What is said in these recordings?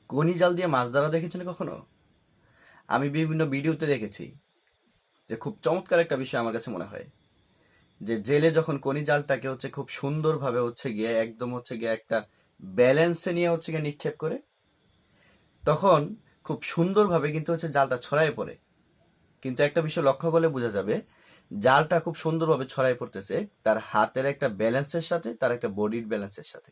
কনি জাল দিয়ে মাছ ধরা দেখেছেন কখনো? আমি বিভিন্ন ভিডিওতে দেখেছি যে খুব চমৎকার একটা বিষয় আমার কাছে মনে হয় যে জেলে যখন কনি জালটাকে খুব সুন্দরভাবে গিয়ে একদম গিয়ে একটা ব্যালেন্সে নিয়ে গিয়ে নিক্ষেপ করে, তখন খুব সুন্দরভাবে কিন্তু জালটা ছড়ায় পড়ে। কিন্তু একটা বিষয় লক্ষ্য করলে বোঝা যাবে জালটা খুব সুন্দরভাবে ছড়ায় পড়তেছে তার হাতের একটা ব্যালেন্সের সাথে, তার একটা বডির ব্যালেন্সের সাথে।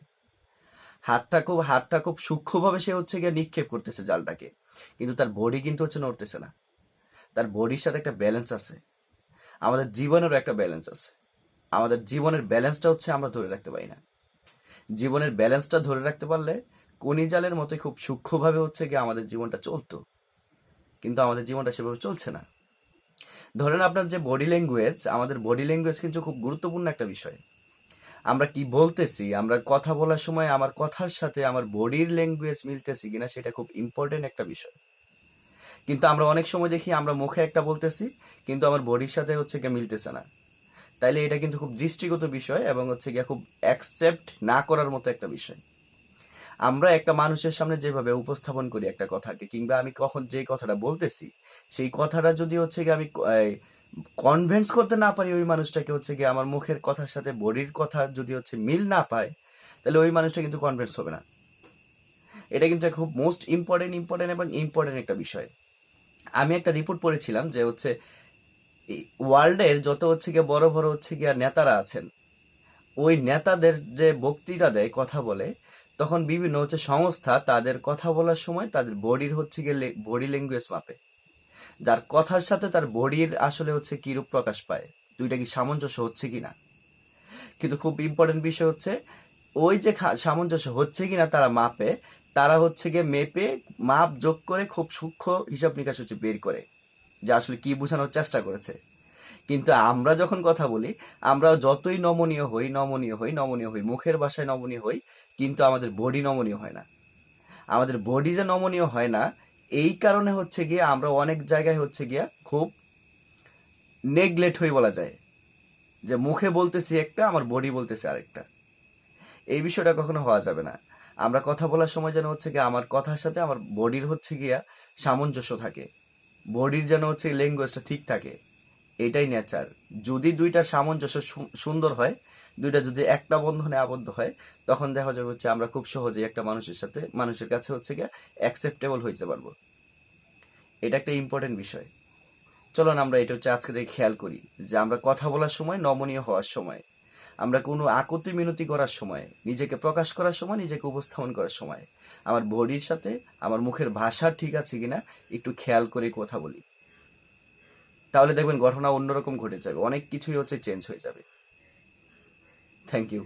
হাতটা খুব সূক্ষ্মভাবে সে গিয়ে নিক্ষেপ করতেছে জালটাকে, কিন্তু তার বডি কিন্তু নড়তেছে না। তার বডির সাথে একটা ব্যালেন্স আছে। আমাদের জীবনেরও একটা ব্যালেন্স আছে। আমাদের জীবনের ব্যালেন্সটা আমরা ধরে রাখতে পারি না। জীবনের ব্যালেন্সটা ধরে রাখতে পারলে কনি জালের মতোই খুব সূক্ষ্মভাবে গিয়ে আমাদের জীবনটা চলতো, কিন্তু আমাদের জীবনটা সেভাবে চলছে না। ধরেন আপনার যে বডি ল্যাঙ্গুয়েজ, আমাদের বডি ল্যাঙ্গুয়েজ কিন্তু খুব গুরুত্বপূর্ণ একটা বিষয়। আমরা কি বলতেছি, আমরা কথা বলার সময় আমার কথার সাথে আমার বডির ল্যাঙ্গুয়েজ মিলতেছি কিনা সেটা খুব ইম্পর্টেন্ট একটা বিষয়। কিন্তু আমরা অনেক সময় দেখি আমরা মুখে একটা বলতেছি কিন্তু আমার বডির সাথে গিয়ে মিলতেছে না। তাইলে এটা কিন্তু খুব দৃষ্টিগত বিষয় এবং গিয়ে খুব অ্যাকসেপ্ট না করার মতো একটা বিষয়। আমরা একটা মানুষের সামনে যেভাবে উপস্থাপন করি একটা কথাকে, কিংবা আমি কখন যে কথাটা বলতেছি সেই কথাটা যদি গিয়ে আমি কনভিন্স করতে না পারি ওই মানুষটাকে গিয়ে আমার মুখের কথার সাথে বডির কথা যদি মিল না পায়, তাহলে ওই মানুষটা কিন্তু কনভিন্স হবে না। এটা কিন্তু খুব মোস্ট ইম্পর্টেন্ট এবং ইম্পর্টেন্ট একটা বিষয়। আমি একটা রিপোর্ট পড়েছিলাম যে ওয়ার্ল্ডের যত গিয়ে বড় বড় গিয়ে নেতারা আছেন, ওই নেতাদের যে বক্তৃতা দেয়, কথা বলে, তখন বিভিন্ন সংস্থা তাদের কথা বলার সময় তাদের বডির গিয়ে বডি ল্যাঙ্গুয়েজ মাপে, যার কথার সাথে তার বডির আসলে কিরূপ প্রকাশ পায়, দুইটা কি সামঞ্জস্য হচ্ছে কিনা। কিন্তু খুব ইম্পর্টেন্ট বিষয় ওই যে সামঞ্জস্য হচ্ছে কিনা তারা মাপে, তারা গিয়ে মেপে মাপ যোগ করে খুব সূক্ষ্ম হিসাব নিকাশ বের করে যে আসলে কি বোঝানোর চেষ্টা করেছে। কিন্তু আমরা যখন কথা বলি, আমরা যতই নমনীয় হই, মুখের ভাষায় নমনীয় হই, কিন্তু আমাদের বডি নমনীয় হয় না। আমাদের বডি যে নমনীয় হয় না, এই কারণে গিয়ে আমরা অনেক জায়গায় গিয়া খুব নেগলেক্ট হয়ে বলা যায় যে মুখে বলতেছি একটা, আমার বডি বলতেছে আরেকটা। এই বিষয়টা কখনো হওয়া যাবে না। আমরা কথা বলার সময় যেন গিয়ে আমার কথার সাথে আমার বডির গিয়া সামঞ্জস্য থাকে, বডির যেন ল্যাঙ্গুয়েজটা ঠিক থাকে। এটাই নেচার। যদি দুইটার সামঞ্জস্য সুন্দর হয়, দুইটা যদি একটা বন্ধনে আবদ্ধ হয়, তখন দেখা যাবে আমরা খুব সহজেই একটা মানুষের কাছে গিয়ে অ্যাকসেপ্টেবল হইতে পারবো। এটা একটা ইম্পর্টেন্ট বিষয়। চলুন আমরা এটা আজকে থেকে খেয়াল করি যে আমরা কথা বলার সময়, নমনীয় হওয়ার সময়, আমরা কোনো আকুতি মিনতি করার সময়, নিজেকে প্রকাশ করার সময়, নিজেকে উপস্থাপন করার সময় আমার বডির সাথে আমার মুখের ভাষা ঠিক আছে কিনা একটু খেয়াল করে কথা বলি। তাহলে দেখবেন ঘটনা অন্যরকম ঘটে যাবে, অনেক কিছুই চেঞ্জ হয়ে যাবে। Thank you.